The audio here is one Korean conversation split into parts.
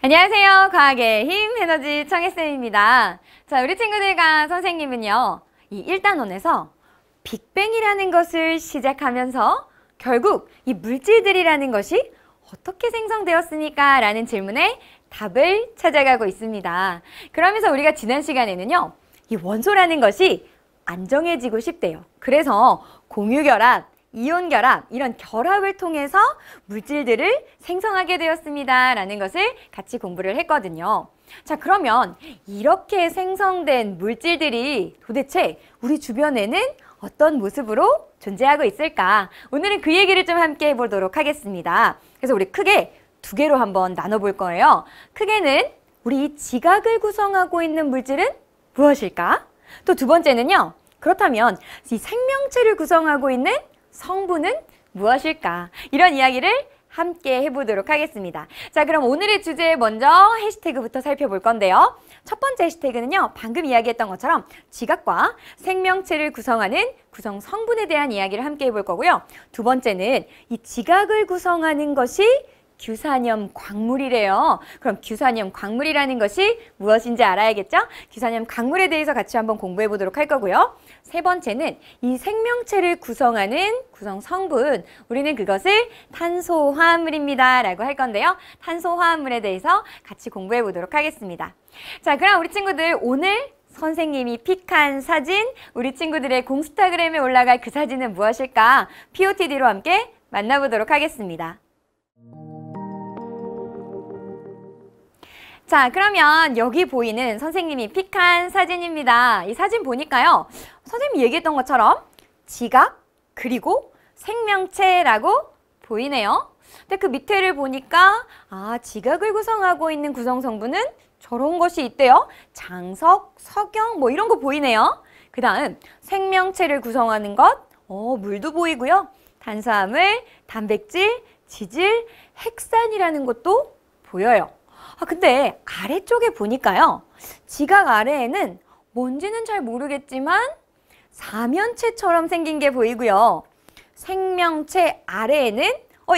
안녕하세요. 과학의 힘 에너지 청혜쌤입니다. 자, 우리 친구들과 선생님은요, 이 1단원에서 빅뱅이라는 것을 시작하면서 결국 이 물질들이라는 것이 어떻게 생성되었습니까? 라는 질문에 답을 찾아가고 있습니다. 그러면서 우리가 지난 시간에는요, 이 원소라는 것이 안정해지고 싶대요. 그래서 공유결합, 이온결합, 이런 결합을 통해서 물질들을 생성하게 되었습니다. 라는 것을 같이 공부를 했거든요. 자, 그러면 이렇게 생성된 물질들이 도대체 우리 주변에는 어떤 모습으로 존재하고 있을까? 오늘은 그 얘기를 좀 함께 해보도록 하겠습니다. 그래서 우리 크게 두 개로 한번 나눠볼 거예요. 크게는 우리 이 지각을 구성하고 있는 물질은 무엇일까? 또 두 번째는요. 그렇다면 이 생명체를 구성하고 있는 성분은 무엇일까? 이런 이야기를 함께 해보도록 하겠습니다. 자, 그럼 오늘의 주제 먼저 해시태그부터 살펴볼 건데요. 첫 번째 해시태그는요. 방금 이야기했던 것처럼 지각과 생명체를 구성하는 구성 성분에 대한 이야기를 함께 해볼 거고요. 두 번째는 이 지각을 구성하는 것이 규산염 광물이래요. 그럼 규산염 광물이라는 것이 무엇인지 알아야겠죠? 규산염 광물에 대해서 같이 한번 공부해 보도록 할 거고요. 세 번째는 이 생명체를 구성하는 구성 성분, 우리는 그것을 탄소화합물입니다 라고 할 건데요. 탄소화합물에 대해서 같이 공부해 보도록 하겠습니다. 자, 그럼 우리 친구들 오늘 선생님이 픽한 사진, 우리 친구들의 공스타그램에 올라갈 그 사진은 무엇일까? POTD로 함께 만나보도록 하겠습니다. 자, 그러면 여기 보이는 선생님이 픽한 사진입니다. 이 사진 보니까요. 선생님이 얘기했던 것처럼 지각 그리고 생명체라고 보이네요. 근데 그 밑에를 보니까 지각을 구성하고 있는 구성 성분은 저런 것이 있대요. 장석, 석영 뭐 이런 거 보이네요. 그 다음 생명체를 구성하는 것, 물도 보이고요. 탄수화물, 단백질, 지질, 핵산이라는 것도 보여요. 근데 아래쪽에 보니까요. 지각 아래에는 뭔지는 잘 모르겠지만 사면체처럼 생긴 게 보이고요. 생명체 아래에는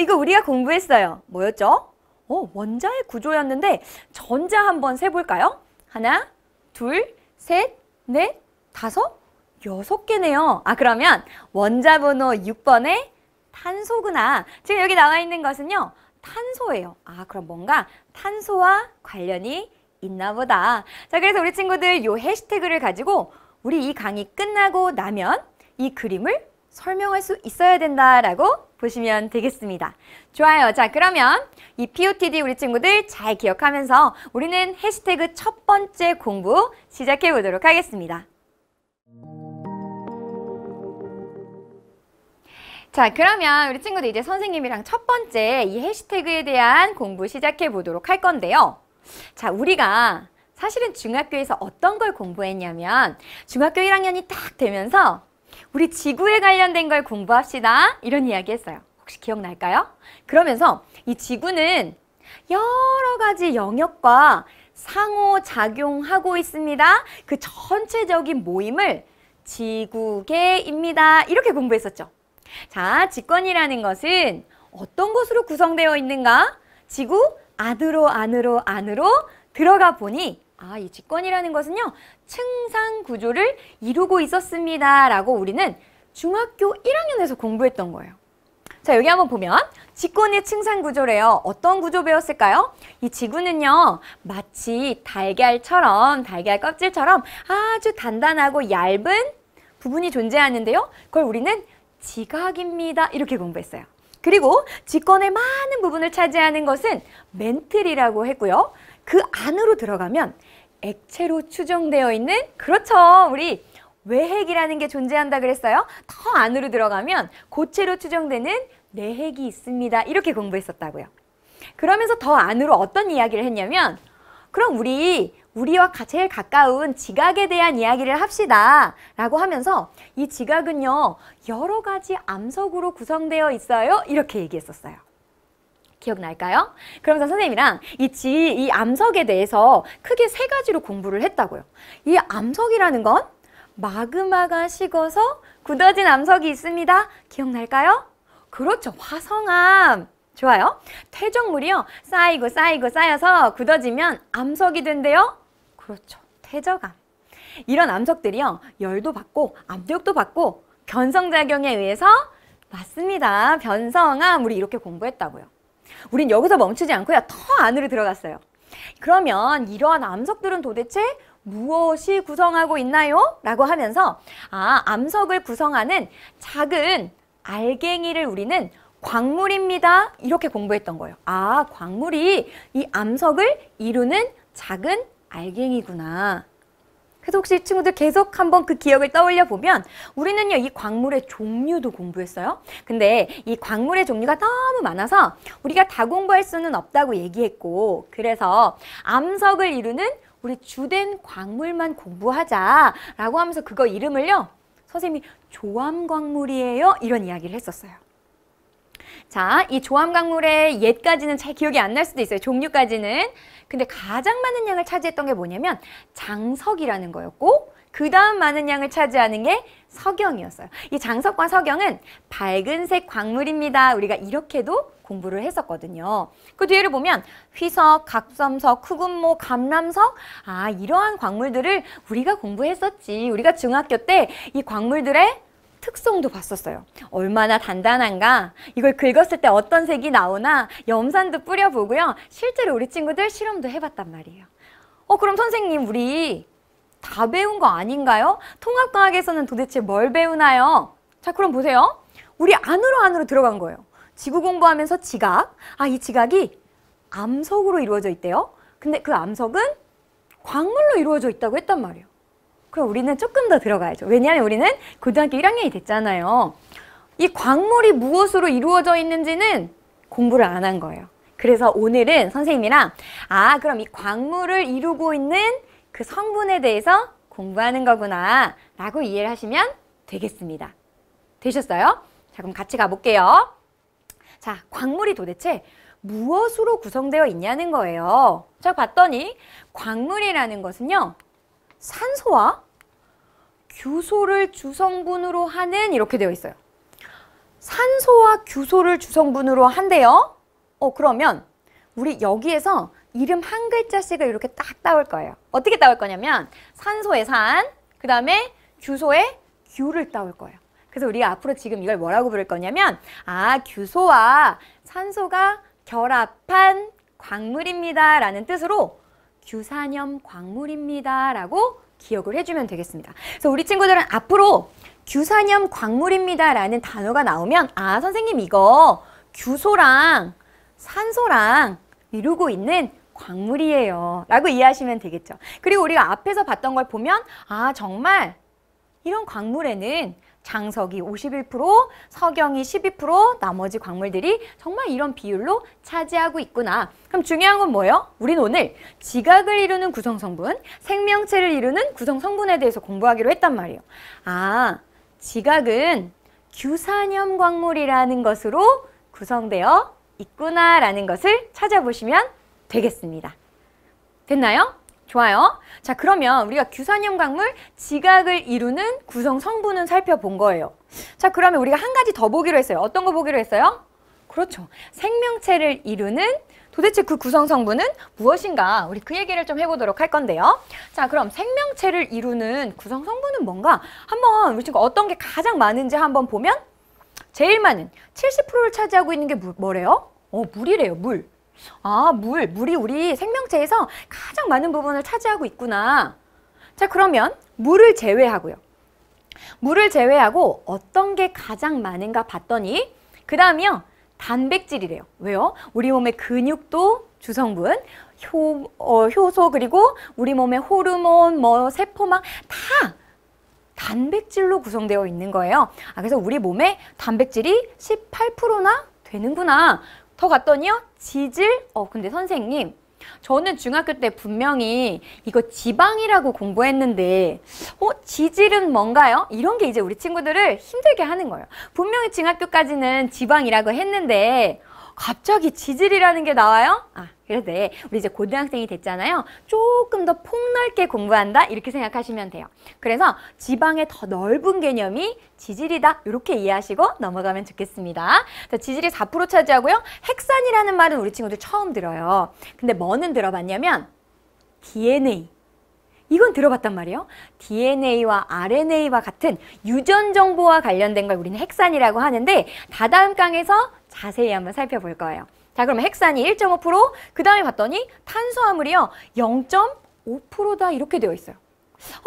이거 우리가 공부했어요. 뭐였죠? 원자의 구조였는데 전자 한번 세볼까요? 하나, 둘, 셋, 넷, 다섯, 6개네요. 그러면 원자 번호 6번에 탄소구나. 지금 여기 나와 있는 것은요. 탄소예요. 그럼 뭔가 탄소와 관련이 있나 보다. 자, 그래서 우리 친구들 이 해시태그를 가지고 우리 이 강의 끝나고 나면 이 그림을 설명할 수 있어야 된다라고 보시면 되겠습니다. 좋아요. 자, 그러면 이 POTD 우리 친구들 잘 기억하면서 우리는 해시태그 첫 번째 공부 시작해 보도록 하겠습니다. 자, 그러면 우리 친구들 이제 선생님이랑 첫 번째 이 해시태그에 대한 공부 시작해 보도록 할 건데요. 자, 우리가 사실은 중학교에서 어떤 걸 공부했냐면 중학교 1학년이 딱 되면서 우리 지구에 관련된 걸 공부합시다. 이런 이야기 했어요. 혹시 기억날까요? 그러면서 이 지구는 여러 가지 영역과 상호작용하고 있습니다. 그 전체적인 모임을 지구계입니다. 이렇게 공부했었죠. 자, 지권이라는 것은 어떤 것으로 구성되어 있는가? 지구 안으로 들어가 보니 이 지권이라는 것은요. 층상 구조를 이루고 있었습니다. 라고 우리는 중학교 1학년에서 공부했던 거예요. 자, 여기 한번 보면 지권의 층상 구조래요. 어떤 구조 배웠을까요? 이 지구는요. 마치 달걀 껍질처럼 아주 단단하고 얇은 부분이 존재하는데요. 그걸 우리는 지각입니다. 이렇게 공부했어요. 그리고 지권의 많은 부분을 차지하는 것은 멘틀이라고 했고요. 그 안으로 들어가면 액체로 추정되어 있는, 그렇죠. 우리 외핵이라는 게 존재한다 그랬어요. 더 안으로 들어가면 고체로 추정되는 내핵이 있습니다. 이렇게 공부했었다고요. 그러면서 더 안으로 어떤 이야기를 했냐면 그럼 우리와 제일 가까운 지각에 대한 이야기를 합시다 라고 하면서 이 지각은요 여러 가지 암석으로 구성되어 있어요 이렇게 얘기했었어요. 기억날까요? 그러면서 선생님이랑 이 암석에 대해서 크게 3가지로 공부를 했다고요. 이 암석이라는 건 마그마가 식어서 굳어진 암석이 있습니다. 기억날까요? 그렇죠. 화성암. 좋아요. 퇴적물이요. 쌓이고 쌓이고 쌓여서 굳어지면 암석이 된대요. 그렇죠. 퇴적암. 이런 암석들이요. 열도 받고 압력도 받고 변성작용에 의해서 맞습니다. 변성암 우리 이렇게 공부했다고요. 우린 여기서 멈추지 않고요. 더 안으로 들어갔어요. 그러면 이러한 암석들은 도대체 무엇이 구성하고 있나요? 라고 하면서 암석을 구성하는 작은 알갱이를 우리는 광물입니다. 이렇게 공부했던 거예요. 광물이 이 암석을 이루는 작은 알갱이구나. 그래서 혹시 친구들 계속 한번 그 기억을 떠올려 보면 우리는요, 이 광물의 종류도 공부했어요. 근데 이 광물의 종류가 너무 많아서 우리가 다 공부할 수는 없다고 얘기했고, 그래서 암석을 이루는 우리 주된 광물만 공부하자라고 하면서 그거 이름을요, 선생님이 조암광물이에요. 이런 이야기를 했었어요. 자, 이 조암광물의 옛까지는 잘 기억이 안 날 수도 있어요. 종류까지는. 근데 가장 많은 양을 차지했던 게 뭐냐면 장석이라는 거였고, 그 다음 많은 양을 차지하는 게 석영이었어요. 이 장석과 석영은 밝은색 광물입니다. 우리가 이렇게도 공부를 했었거든요. 그 뒤를 보면 휘석, 각섬석, 흑운모, 감람석, 이러한 광물들을 우리가 공부했었지. 우리가 중학교 때 이 광물들의 특성도 봤었어요. 얼마나 단단한가, 이걸 긁었을 때 어떤 색이 나오나 염산도 뿌려보고요. 실제로 우리 친구들 실험도 해봤단 말이에요. 그럼 선생님 우리 다 배운 거 아닌가요? 통합과학에서는 도대체 뭘 배우나요? 자, 그럼 보세요. 우리 안으로 들어간 거예요. 지구 공부하면서 지각, 이 지각이 암석으로 이루어져 있대요. 근데 그 암석은 광물로 이루어져 있다고 했단 말이에요. 그럼 우리는 조금 더 들어가야죠. 왜냐하면 우리는 고등학교 1학년이 됐잖아요. 이 광물이 무엇으로 이루어져 있는지는 공부를 안 한 거예요. 그래서 오늘은 선생님이랑 그럼 이 광물을 이루고 있는 그 성분에 대해서 공부하는 거구나 라고 이해를 하시면 되겠습니다. 되셨어요? 자, 그럼 같이 가볼게요. 자, 광물이 도대체 무엇으로 구성되어 있냐는 거예요. 자, 봤더니 광물이라는 것은요, 산소와 규소를 주성분으로 하는, 이렇게 되어 있어요. 산소와 규소를 주성분으로 한대요. 그러면 우리 여기에서 이름 한 글자씩을 이렇게 딱 따올 거예요. 어떻게 따올 거냐면 산소의 산, 그 다음에 규소의 규를 따올 거예요. 그래서 우리가 앞으로 지금 이걸 뭐라고 부를 거냐면 규소와 산소가 결합한 광물입니다 라는 뜻으로 규산염 광물입니다 라고 기억을 해주면 되겠습니다. 그래서 우리 친구들은 앞으로 규산염 광물입니다 라는 단어가 나오면 선생님 이거 규소랑 산소랑 이루고 있는 광물이에요 라고 이해하시면 되겠죠. 그리고 우리가 앞에서 봤던 걸 보면 정말 이런 광물에는 장석이 51%, 석영이 12%, 나머지 광물들이 정말 이런 비율로 차지하고 있구나. 그럼 중요한 건 뭐예요? 우리는 오늘 지각을 이루는 구성성분, 생명체를 이루는 구성성분에 대해서 공부하기로 했단 말이에요. 지각은 규산염 광물이라는 것으로 구성되어 있구나라는 것을 찾아보시면 되겠습니다. 됐나요? 좋아요. 자, 그러면 우리가 규산염 광물, 지각을 이루는 구성 성분은 살펴본 거예요. 자, 그러면 우리가 한 가지 더 보기로 했어요. 어떤 거 보기로 했어요? 그렇죠. 생명체를 이루는 도대체 그 구성 성분은 무엇인가? 우리 그 얘기를 좀 해보도록 할 건데요. 자, 그럼 생명체를 이루는 구성 성분은 뭔가? 한번 우리 친구 어떤 게 가장 많은지 한번 보면 제일 많은 70%를 차지하고 있는 게 뭐래요? 물이래요, 물. 물이 우리 생명체에서 가장 많은 부분을 차지하고 있구나. 자, 그러면 물을 제외하고요. 물을 제외하고 어떤 게 가장 많은가 봤더니 그 다음이요, 단백질이래요. 왜요? 우리 몸의 근육도 주성분, 효소, 그리고 우리 몸의 호르몬, 세포막 다 단백질로 구성되어 있는 거예요. 그래서 우리 몸에 단백질이 18%나 되는구나. 더 갔더니요, 지질. 근데 선생님, 저는 중학교 때 분명히 이거 지방이라고 공부했는데 지질은 뭔가요? 이런 게 이제 우리 친구들을 힘들게 하는 거예요. 분명히 중학교까지는 지방이라고 했는데 갑자기 지질이라는 게 나와요? 그래서 네, 우리 이제 고등학생이 됐잖아요. 조금 더 폭넓게 공부한다 이렇게 생각하시면 돼요. 그래서 지방의 더 넓은 개념이 지질이다 이렇게 이해하시고 넘어가면 좋겠습니다. 자, 지질이 4% 차지하고요. 핵산이라는 말은 우리 친구들 처음 들어요. 근데 뭐는 들어봤냐면 DNA. 이건 들어봤단 말이에요. DNA와 RNA와 같은 유전 정보와 관련된 걸 우리는 핵산이라고 하는데 다다음 강에서 자세히 한번 살펴볼 거예요. 자, 그러면 핵산이 1.5%, 그 다음에 봤더니 탄수화물이요 0.5%다 이렇게 되어 있어요.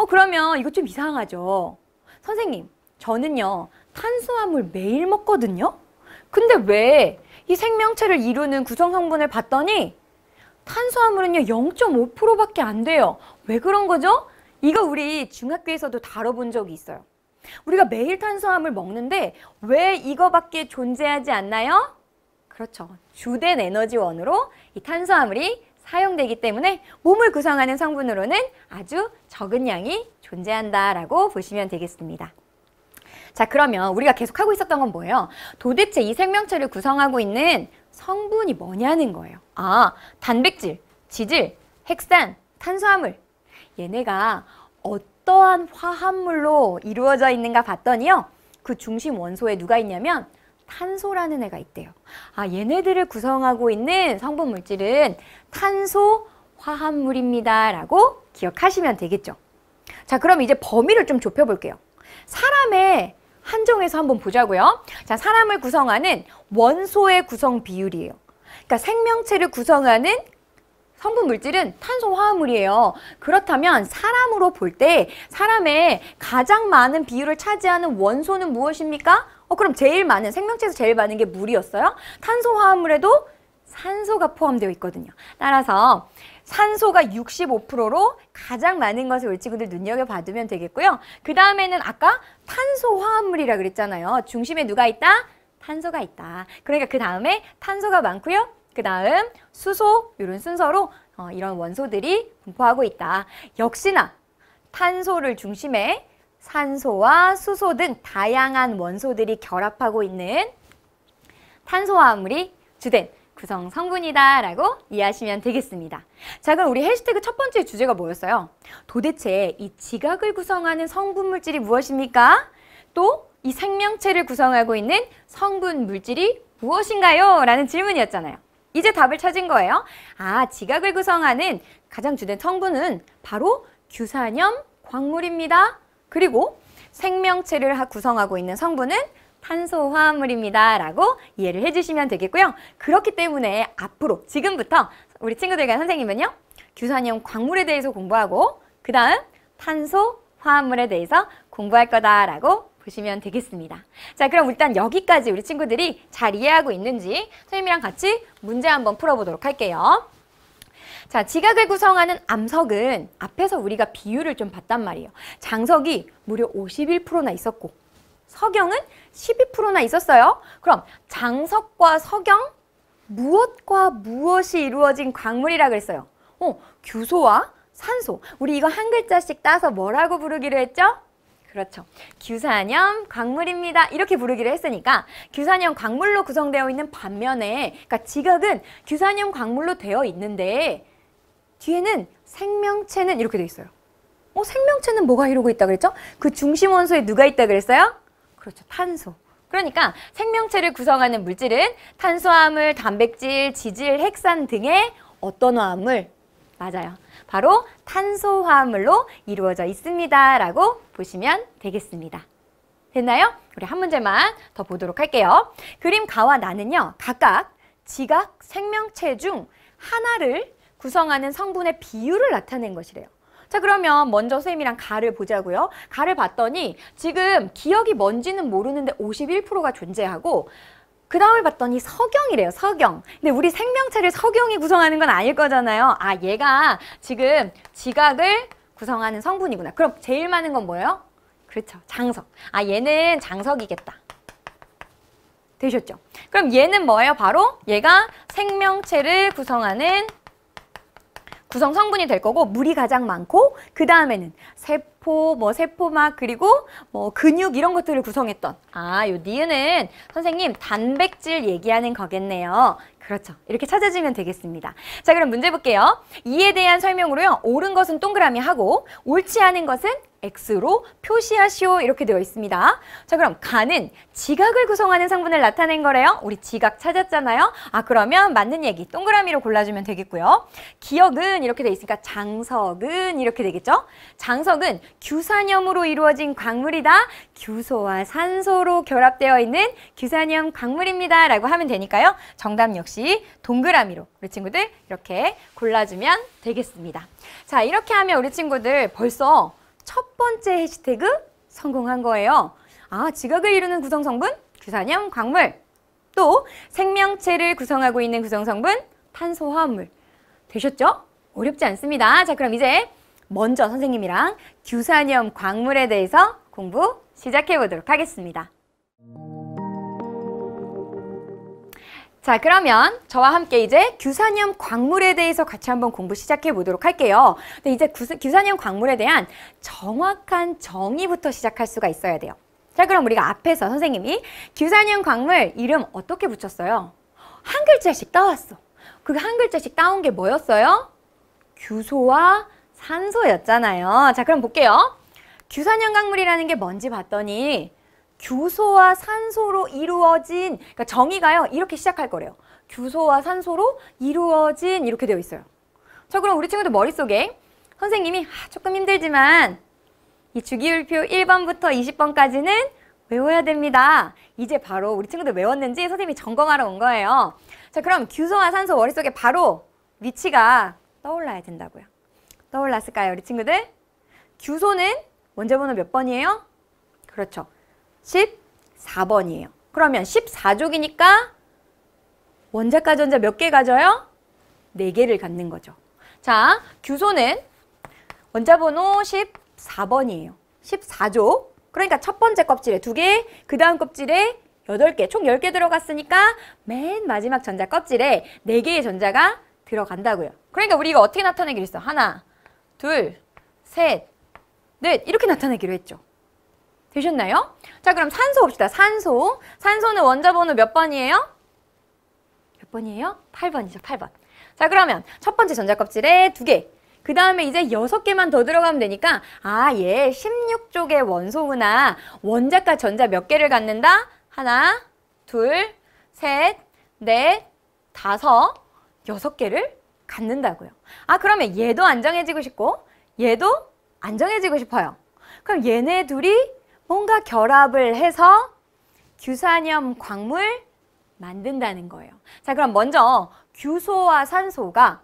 그러면 이거 좀 이상하죠. 선생님, 저는요 탄수화물 매일 먹거든요. 근데 왜 이 생명체를 이루는 구성 성분을 봤더니 탄수화물은요 0.5%밖에 안 돼요. 왜 그런 거죠? 이거 우리 중학교에서도 다뤄본 적이 있어요. 우리가 매일 탄수화물 먹는데 왜 이거밖에 존재하지 않나요? 그렇죠. 주된 에너지원으로 이 탄수화물이 사용되기 때문에 몸을 구성하는 성분으로는 아주 적은 양이 존재한다라고 보시면 되겠습니다. 자, 그러면 우리가 계속 하고 있었던 건 뭐예요? 도대체 이 생명체를 구성하고 있는 성분이 뭐냐는 거예요. 아, 단백질, 지질, 핵산, 탄수화물. 얘네가 어떠한 화합물로 이루어져 있는가 봤더니요. 그 중심 원소에 누가 있냐면 탄소라는 애가 있대요. 아, 얘네들을 구성하고 있는 성분 물질은 탄소 화합물입니다. 라고 기억하시면 되겠죠. 자, 그럼 이제 범위를 좀 좁혀볼게요. 사람의 한정에서 한번 보자고요. 자, 사람을 구성하는 원소의 구성 비율이에요. 그러니까 생명체를 구성하는 성분 물질은 탄소 화합물이에요. 그렇다면 사람으로 볼 때 사람의 가장 많은 비율을 차지하는 원소는 무엇입니까? 그럼 제일 많은, 생명체에서 제일 많은 게 물이었어요. 탄소 화합물에도 산소가 포함되어 있거든요. 따라서 산소가 65%로 가장 많은 것을 우리 친구들 눈여겨봐두면 되겠고요. 그 다음에는 아까 탄소 화합물이라 그랬잖아요. 중심에 누가 있다? 탄소가 있다. 그러니까 그 다음에 탄소가 많고요. 그 다음 수소, 이런 순서로 이런 원소들이 분포하고 있다. 역시나 탄소를 중심에 산소와 수소 등 다양한 원소들이 결합하고 있는 탄소화합물이 주된 구성 성분이다 라고 이해하시면 되겠습니다. 자, 그럼 우리 해시태그 첫 번째 주제가 뭐였어요? 도대체 이 지각을 구성하는 성분 물질이 무엇입니까? 또 이 생명체를 구성하고 있는 성분 물질이 무엇인가요? 라는 질문이었잖아요. 이제 답을 찾은 거예요. 아, 지각을 구성하는 가장 주된 성분은 바로 규산염 광물입니다. 그리고 생명체를 구성하고 있는 성분은 탄소화합물입니다. 라고 이해를 해주시면 되겠고요. 그렇기 때문에 앞으로 지금부터 우리 친구들과 선생님은요. 규산염 광물에 대해서 공부하고 그 다음 탄소화합물에 대해서 공부할 거다라고 보시면 되겠습니다. 자, 그럼 일단 여기까지 우리 친구들이 잘 이해하고 있는지 선생님이랑 같이 문제 한번 풀어보도록 할게요. 자, 지각을 구성하는 암석은 앞에서 우리가 비율을 좀 봤단 말이에요. 장석이 무려 51%나 있었고 석영은 12%나 있었어요. 그럼 장석과 석영, 무엇과 무엇이 이루어진 광물이라 그랬어요? 규소와 산소. 우리 이거 한 글자씩 따서 뭐라고 부르기로 했죠? 그렇죠. 규산염 광물입니다. 이렇게 부르기로 했으니까 규산염 광물로 구성되어 있는 반면에 그러니까 지각은 규산염 광물로 되어 있는데 뒤에는 생명체는 이렇게 되어 있어요. 생명체는 뭐가 이루고 있다 그랬죠? 그 중심 원소에 누가 있다 그랬어요? 그렇죠. 탄소. 그러니까 생명체를 구성하는 물질은 탄수화물, 단백질, 지질, 핵산 등의 어떤 화합물? 맞아요. 바로 탄소화합물로 이루어져 있습니다. 라고 보시면 되겠습니다. 됐나요? 우리 한 문제만 더 보도록 할게요. 그림 가와 나는요. 각각 지각 생명체 중 하나를 구성하는 성분의 비율을 나타낸 것이래요. 자, 그러면 먼저 쌤이랑 가를 보자고요. 가를 봤더니 지금 기억이 뭔지는 모르는데 51%가 존재하고 그 다음을 봤더니 석영이래요. 석영. 근데 우리 생명체를 석영이 구성하는 건 아닐 거잖아요. 아, 얘가 지금 지각을 구성하는 성분이구나. 그럼 제일 많은 건 뭐예요? 그렇죠. 장석. 아, 얘는 장석이겠다. 되셨죠? 그럼 얘는 뭐예요? 바로 얘가 생명체를 구성하는 구성 성분이 될 거고 물이 가장 많고 그 다음에는 세포, 세포, 뭐 세포막, 그리고 뭐 근육 이런 것들을 구성했던 요 니은은 선생님 단백질 얘기하는 거겠네요. 그렇죠. 이렇게 찾아주면 되겠습니다. 자, 그럼 문제 볼게요. 이에 대한 설명으로요. 옳은 것은 동그라미 하고 옳지 않은 것은 X로 표시하시오 이렇게 되어 있습니다. 자, 그럼 간은 지각을 구성하는 성분을 나타낸 거래요. 우리 지각 찾았잖아요. 그러면 맞는 얘기 동그라미로 골라주면 되겠고요. 기억은 이렇게 돼 있으니까 장석은 이렇게 되겠죠. 장석은 규산염으로 이루어진 광물이다. 규소와 산소로 결합되어 있는 규산염 광물입니다 라고 하면 되니까요. 정답 역시 동그라미로 우리 친구들 이렇게 골라주면 되겠습니다. 자, 이렇게 하면 우리 친구들 벌써 첫 번째 해시태그 성공한 거예요. 지각을 이루는 구성성분 규산염 광물, 또 생명체를 구성하고 있는 구성성분 탄소화합물. 되셨죠? 어렵지 않습니다. 자, 그럼 이제 먼저 선생님이랑 규산염 광물에 대해서 공부 시작해 보도록 하겠습니다. 자, 그러면 저와 함께 이제 규산염 광물에 대해서 같이 한번 공부 시작해 보도록 할게요. 근데 이제 규산염 광물에 대한 정확한 정의부터 시작할 수가 있어야 돼요. 자, 그럼 우리가 앞에서 선생님이 규산염 광물 이름 어떻게 붙였어요? 한 글자씩 따왔어. 그 한 글자씩 따온 게 뭐였어요? 규소와 산소였잖아요. 자, 그럼 볼게요. 규산염 광물이라는 게 뭔지 봤더니 규소와 산소로 이루어진, 그러니까 정의가요, 이렇게 시작할 거래요. 규소와 산소로 이루어진 이렇게 되어 있어요. 자, 그럼 우리 친구들 머릿속에 선생님이 조금 힘들지만 이 주기율표 1번부터 20번까지는 외워야 됩니다. 이제 바로 우리 친구들 외웠는지 선생님이 점검하러 온 거예요. 자, 그럼 규소와 산소 머릿속에 바로 위치가 떠올라야 된다고요. 떠올랐을까요, 우리 친구들? 규소는 원자번호 몇 번이에요? 그렇죠. 14번이에요. 그러면 14족이니까 원자과 전자 몇 개 가져요? 4개를 갖는 거죠. 자, 규소는 원자번호 14번이에요. 14족. 그러니까 첫 번째 껍질에 2개, 그 다음 껍질에 8개, 총 10개 들어갔으니까 맨 마지막 전자 껍질에 4개의 전자가 들어간다고요. 그러니까 우리 이거 어떻게 나타내기로 했어? 하나, 둘, 셋, 넷 이렇게 나타내기로 했죠. 되셨나요? 자, 그럼 산소 봅시다. 산소. 산소는 원자번호 몇 번이에요? 몇 번이에요? 8번이죠. 8번. 자, 그러면 첫 번째 전자 껍질에 2개. 그 다음에 이제 6개만 더 들어가면 되니까 얘 16족의 원소구나. 원자과 전자 몇 개를 갖는다? 하나, 둘, 셋, 넷, 다섯, 6개를 갖는다고요. 그러면 얘도 안정해지고 싶고 얘도 안정해지고 싶어요. 그럼 얘네 둘이 뭔가 결합을 해서 규산염 광물 만든다는 거예요. 자, 그럼 먼저 규소와 산소가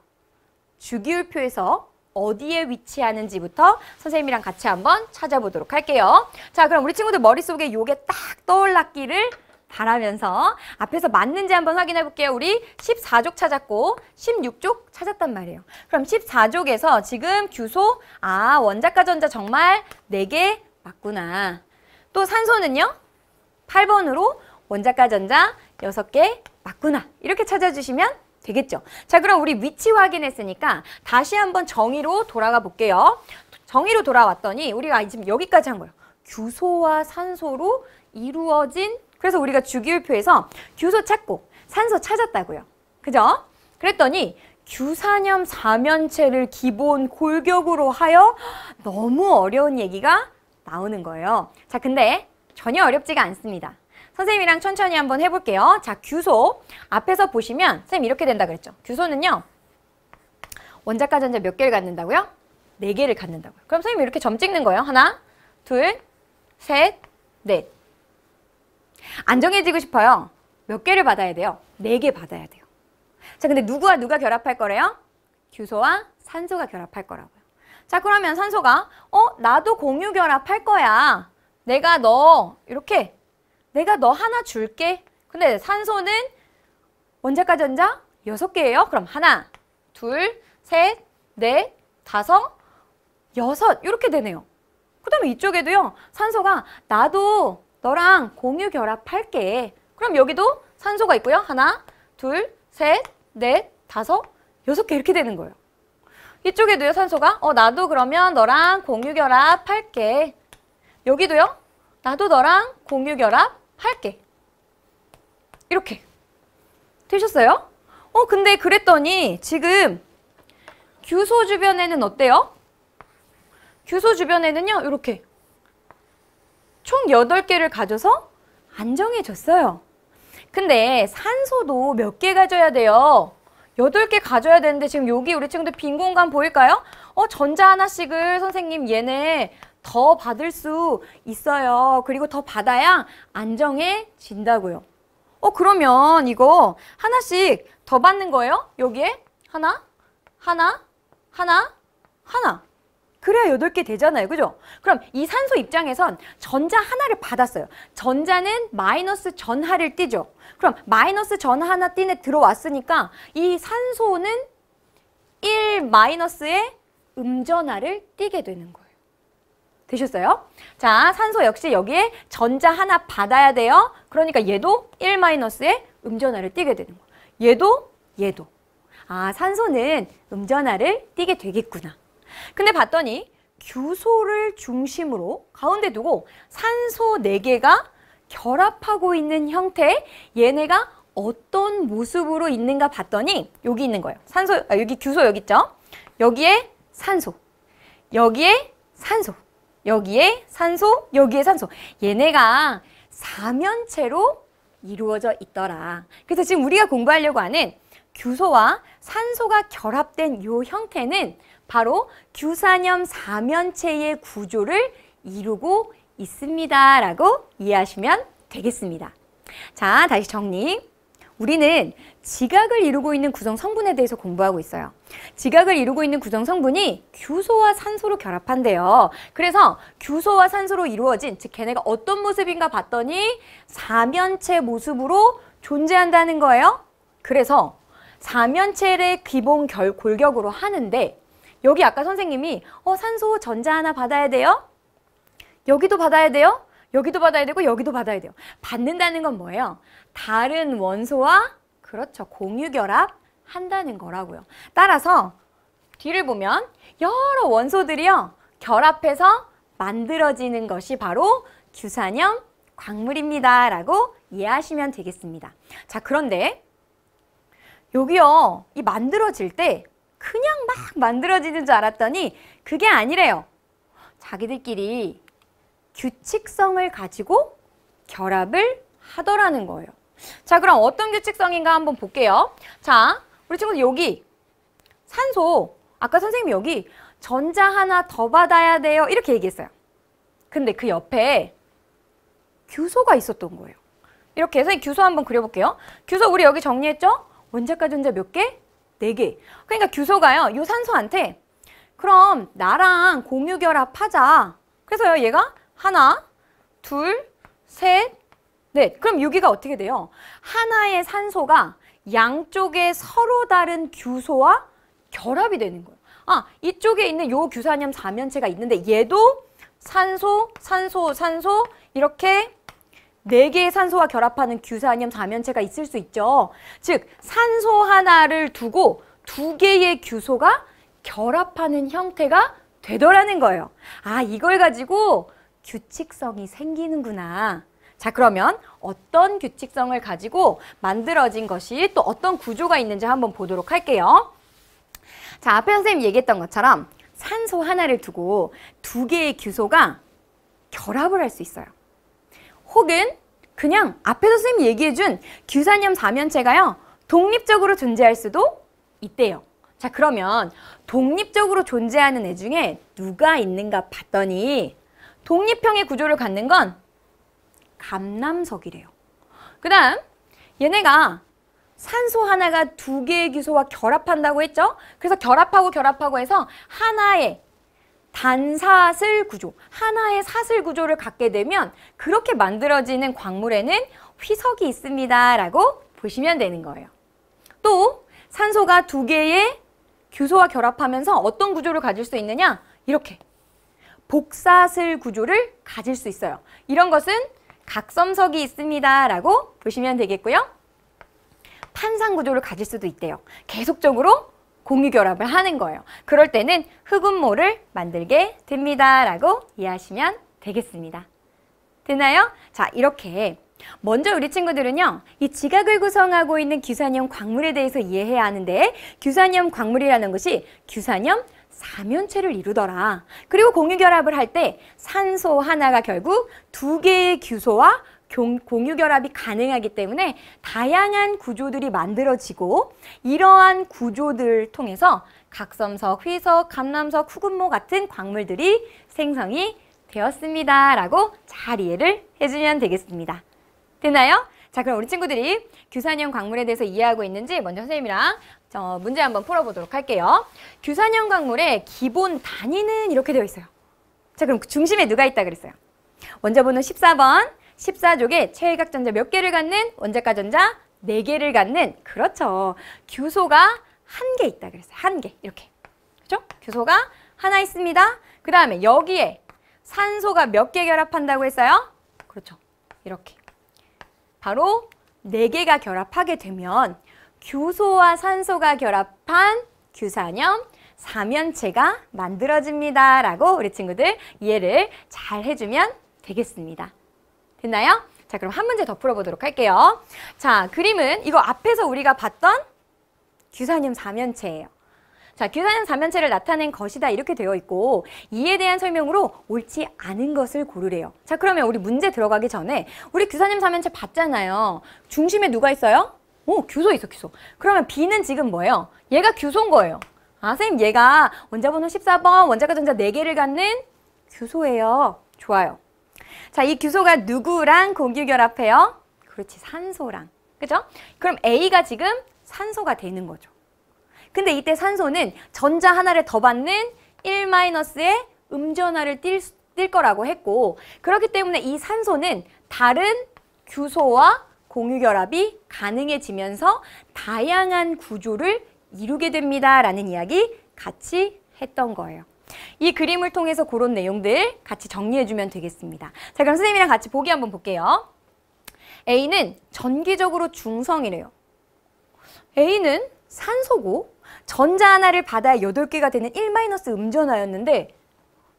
주기율표에서 어디에 위치하는지부터 선생님이랑 같이 한번 찾아보도록 할게요. 자, 그럼 우리 친구들 머릿속에 요게 딱 떠올랐기를 바라면서 앞에서 맞는지 한번 확인해 볼게요. 우리 14족 찾았고 16족 찾았단 말이에요. 그럼 14족에서 지금 규소, 원자과 전자 정말 4개 맞구나. 또 산소는요? 8번으로 원자과 전자 6개 맞구나. 이렇게 찾아주시면 되겠죠. 자, 그럼 우리 위치 확인했으니까 다시 한번 정의로 돌아가 볼게요. 정의로 돌아왔더니 우리가 지금 여기까지 한 거예요. 규소와 산소로 이루어진, 그래서 우리가 주기율표에서 규소 찾고 산소 찾았다고요. 그죠? 그랬더니 규산염 사면체를 기본 골격으로 하여 너무 어려운 얘기가 나오는 거예요. 자, 근데 전혀 어렵지가 않습니다. 선생님이랑 천천히 한번 해볼게요. 자, 규소 앞에서 보시면 선생님 이렇게 된다 그랬죠. 규소는요. 원자과 전자 몇 개를 갖는다고요? 4개를 갖는다고요. 그럼 선생님이 이렇게 점 찍는 거예요. 하나, 둘, 셋, 넷. 안정해지고 싶어요. 몇 개를 받아야 돼요? 4개 받아야 돼요. 자, 근데 누구와 누가 결합할 거래요? 규소와 산소가 결합할 거라고요. 자, 그러면 산소가 나도 공유 결합할 거야. 내가 너 하나 줄게. 근데 산소는 원자과 전자 6개예요. 그럼 하나, 둘, 셋, 넷, 다섯, 6 이렇게 되네요. 그 다음에 이쪽에도요. 산소가 나도 너랑 공유 결합할게. 그럼 여기도 산소가 있고요. 하나, 둘, 셋, 넷, 다섯, 6개 이렇게 되는 거예요. 이쪽에도요, 산소가. 나도 그러면 너랑 공유결합 할게. 여기도요, 나도 너랑 공유결합 할게. 이렇게. 되셨어요? 근데 그랬더니 지금 규소 주변에는 어때요? 규소 주변에는요, 이렇게 총 8개를 가져서 안정해졌어요. 근데 산소도 몇 개 가져야 돼요? 8개 가져야 되는데 지금 여기 우리 친구들 빈 공간 보일까요? 전자 하나씩을 선생님 얘네 더 받을 수 있어요. 그리고 더 받아야 안정해진다고요. 그러면 이거 하나씩 더 받는 거예요? 여기에 하나, 하나, 하나, 하나. 그래야 8개 되잖아요. 그죠? 그럼 이 산소 입장에선 전자 하나를 받았어요. 전자는 마이너스 전하를 띠죠. 그럼 마이너스 전하 하나 띠네 들어왔으니까 이 산소는 1 마이너스의 음전하를 띠게 되는 거예요. 되셨어요? 자, 산소 역시 여기에 전자 하나 받아야 돼요. 그러니까 얘도 1 마이너스의 음전하를 띠게 되는 거예요. 얘도. 아, 산소는 음전하를 띠게 되겠구나. 근데 봤더니 규소를 중심으로 가운데 두고 산소 4개가 결합하고 있는 형태, 얘네가 어떤 모습으로 있는가 봤더니 여기 있는 거예요. 여기 규소 여기 있죠? 여기에 산소, 여기에 산소, 여기에 산소, 여기에 산소. 얘네가 사면체로 이루어져 있더라. 그래서 지금 우리가 공부하려고 하는 규소와 산소가 결합된 이 형태는 바로 규산염 사면체의 구조를 이루고 있습니다. 라고 이해하시면 되겠습니다. 자, 다시 정리. 우리는 지각을 이루고 있는 구성 성분에 대해서 공부하고 있어요. 지각을 이루고 있는 구성 성분이 규소와 산소로 결합한대요. 그래서 규소와 산소로 이루어진, 즉 걔네가 어떤 모습인가 봤더니 사면체 모습으로 존재한다는 거예요. 그래서 사면체를 기본 골격으로 하는데 여기 아까 선생님이 산소 전자 하나 받아야 돼요? 여기도 받아야 돼요? 여기도 받아야 되고 여기도 받아야 돼요. 받는다는 건 뭐예요? 다른 원소와 그렇죠. 공유결합 한다는 거라고요. 따라서 뒤를 보면 여러 원소들이요. 결합해서 만들어지는 것이 바로 규산염 광물입니다. 라고 이해하시면 되겠습니다. 자, 그런데 여기요. 이 만들어질 때 그냥 막 만들어지는 줄 알았더니 그게 아니래요. 자기들끼리 규칙성을 가지고 결합을 하더라는 거예요. 자, 그럼 어떤 규칙성인가 한번 볼게요. 자, 우리 친구들 여기 산소, 아까 선생님이 여기 전자 하나 더 받아야 돼요. 이렇게 얘기했어요. 근데 그 옆에 규소가 있었던 거예요. 이렇게 해서 규소 한번 그려볼게요. 규소 우리 여기 정리했죠? 원자과 전자 몇 개? 4개. 그러니까 규소가요. 이 산소한테 그럼 나랑 공유결합하자. 그래서요. 얘가 하나, 둘, 셋, 넷. 그럼 여기가 어떻게 돼요? 하나의 산소가 양쪽에 서로 다른 규소와 결합이 되는 거예요. 아, 이쪽에 있는 요 규산염 사면체가 있는데 얘도 산소, 산소, 산소 이렇게 4개의 산소와 결합하는 규산염 사면체가 있을 수 있죠. 즉, 산소 하나를 두고 2개의 규소가 결합하는 형태가 되더라는 거예요. 아, 이걸 가지고 규칙성이 생기는구나. 자, 그러면 어떤 규칙성을 가지고 만들어진 것이 또 어떤 구조가 있는지 한번 보도록 할게요. 자, 앞에 선생님이 얘기했던 것처럼 산소 하나를 두고 2개의 규소가 결합을 할 수 있어요. 혹은 그냥 앞에서 선생님이 얘기해준 규산염 사면체가요. 독립적으로 존재할 수도 있대요. 자, 그러면 독립적으로 존재하는 애 중에 누가 있는가 봤더니 독립형의 구조를 갖는 건 감남석이래요. 그 다음 얘네가 산소 하나가 2개의 규소와 결합한다고 했죠? 그래서 결합하고 해서 하나의 단사슬 구조, 하나의 사슬 구조를 갖게 되면 그렇게 만들어지는 광물에는 휘석이 있습니다. 라고 보시면 되는 거예요. 또 산소가 2개의 규소와 결합하면서 어떤 구조를 가질 수 있느냐? 이렇게 복사슬 구조를 가질 수 있어요. 이런 것은 각섬석이 있습니다. 라고 보시면 되겠고요. 판상 구조를 가질 수도 있대요. 계속적으로 공유결합을 하는 거예요. 그럴 때는 흑운모를 만들게 됩니다. 라고 이해하시면 되겠습니다. 됐나요? 자, 이렇게 먼저 우리 친구들은요, 이 지각을 구성하고 있는 규산염 광물에 대해서 이해해야 하는데, 규산염 광물이라는 것이 규산염 사면체를 이루더라. 그리고 공유결합을 할 때 산소 하나가 결국 두 개의 규소와 공유결합이 가능하기 때문에 다양한 구조들이 만들어지고, 이러한 구조들을 통해서 각섬석, 회석, 감남석, 흑운모 같은 광물들이 생성이 되었습니다. 라고 잘 이해를 해주면 되겠습니다. 됐나요? 자, 그럼 우리 친구들이 규산염 광물에 대해서 이해하고 있는지 먼저 선생님이랑 문제 한번 풀어보도록 할게요. 규산염 광물의 기본 단위는 이렇게 되어 있어요. 자, 그럼 중심에 누가 있다 그랬어요? 원자번호 14번. 14족에 최외각 전자 몇 개를 갖는? 원자가 전자 4개를 갖는, 그렇죠. 규소가 1개 있다 그랬어요. 1개. 이렇게. 그렇죠? 규소가 하나 있습니다. 그 다음에 여기에 산소가 몇 개 결합한다고 했어요? 그렇죠. 이렇게. 바로 4개가 결합하게 되면 규소와 산소가 결합한 규산염 사면체가 만들어집니다. 라고 우리 친구들 이해를 잘 해주면 되겠습니다. 됐나요? 자, 그럼 한 문제 더 풀어보도록 할게요. 자, 그림은 이거 앞에서 우리가 봤던 규산염 사면체예요. 자, 규산염 사면체를 나타낸 것이다 이렇게 되어 있고, 이에 대한 설명으로 옳지 않은 것을 고르래요. 자, 그러면 우리 문제 들어가기 전에 우리 규산염 사면체 봤잖아요. 중심에 누가 있어요? 오, 규소 있어, 규소. 그러면 B는 지금 뭐예요? 얘가 규소인 거예요. 아, 선생님, 얘가 원자번호 14번 원자가 전자 4개를 갖는 규소예요. 좋아요. 자, 이 규소가 누구랑 공유결합해요? 그렇지, 산소랑. 그죠? 그럼 A가 지금 산소가 되는 거죠. 근데 이때 산소는 전자 하나를 더 받는 1-의 음전하를 띌 거라고 했고, 그렇기 때문에 이 산소는 다른 규소와 공유결합이 가능해지면서 다양한 구조를 이루게 됩니다. 라는 이야기 같이 했던 거예요. 이 그림을 통해서 그런 내용들 같이 정리해주면 되겠습니다. 자, 그럼 선생님이랑 같이 보기 한번 볼게요. A는 전기적으로 중성이래요. A는 산소고 전자 하나를 받아야 8개가 되는 1- 음전하였는데